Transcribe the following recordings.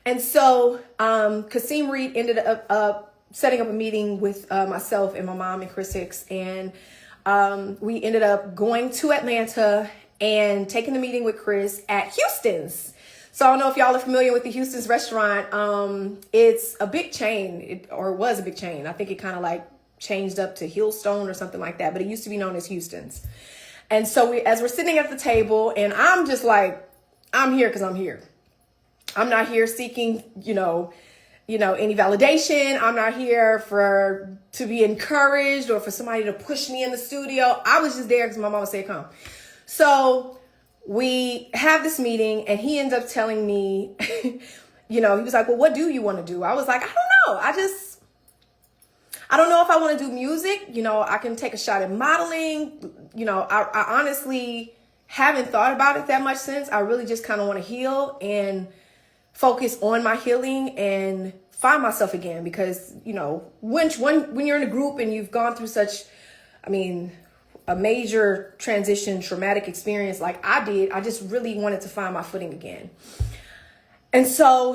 And so Kasim Reed ended up setting up a meeting with myself and my mom and Chris Hicks. And we ended up going to Atlanta and taking the meeting with Chris at Houston's. So I don't know if y'all are familiar with the Houston's restaurant. It's a big chain, or it was a big chain. I think it kind of like changed up to Hillstone or something like that, but it used to be known as Houston's. And so as we're sitting at the table, and I'm just like, I'm here because I'm here. I'm not here seeking, any validation. I'm not here to be encouraged or for somebody to push me in the studio. I was just there because my mama said come. So we have this meeting, and he ends up telling me, he was like, well, what do you want to do? I was like, I don't know. I don't know if I want to do music. I can take a shot at modeling. I honestly haven't thought about it that much since. I really just kind of want to heal and focus on my healing and find myself again. Because, when you're in a group and you've gone through such, a major transition, traumatic experience like I did, I just really wanted to find my footing again. And so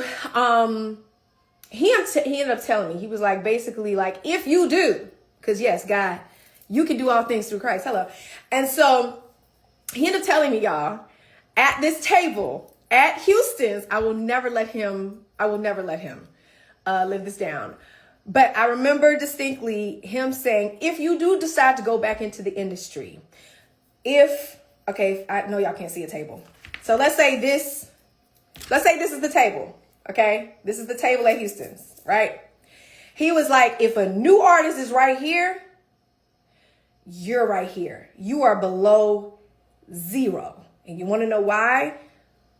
he ended up telling me, he was like, basically like, if you do, because yes, God, you can do all things through Christ. Hello. And so he ended up telling me, y'all, at this table at Houston's, I will never let him live this down. But I remember distinctly him saying, if you do decide to go back into the industry, I know y'all can't see a table. So let's say this is the table. Okay. This is the table at Houston's, right? He was like, if a new artist is right here, you're right here. You are below zero. And you want to know why?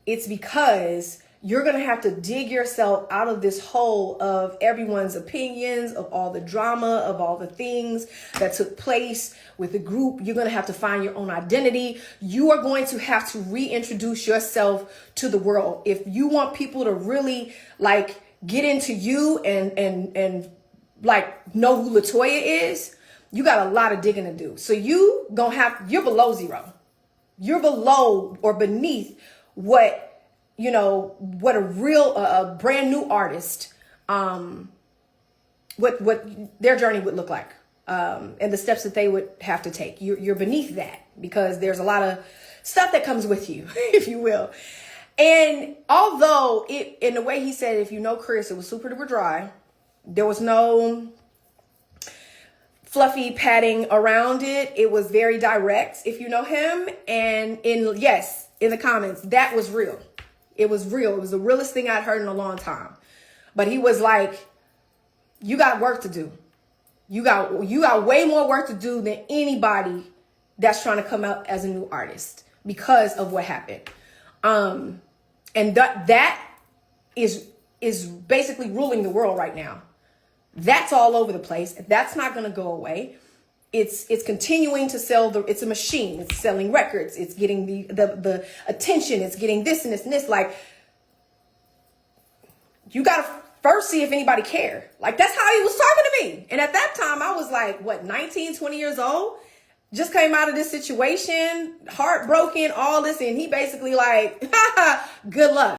It's because you're going to have to dig yourself out of this hole of everyone's opinions, of all the drama, of all the things that took place with the group. You're going to have to find your own identity. You are going to have to reintroduce yourself to the world. If you want people to really like get into you and like know who Letoya is, you got a lot of digging to do. So you're below zero. You're below or beneath what a real, brand new artist, what their journey would look like, and the steps that they would have to take. You're beneath that because there's a lot of stuff that comes with you, if you will. And although in the way he said, if you know Chris, it was super duper dry. There was no fluffy padding around it. It was very direct, if you know him. And in the comments, that was real. It was real. It was the realest thing I'd heard in a long time. But he was like, you got work to do. You got way more work to do than anybody that's trying to come out as a new artist because of what happened. And that is basically ruling the world right now. That's all over the place. That's not going to go away. It's continuing to sell it's a machine. It's selling records. It's getting the attention. It's getting this and this and this. Like, you got to first see if anybody care. Like, that's how he was talking to me. And at that time I was like, 19, 20 years old, just came out of this situation, heartbroken, all this. And he basically like, good luck.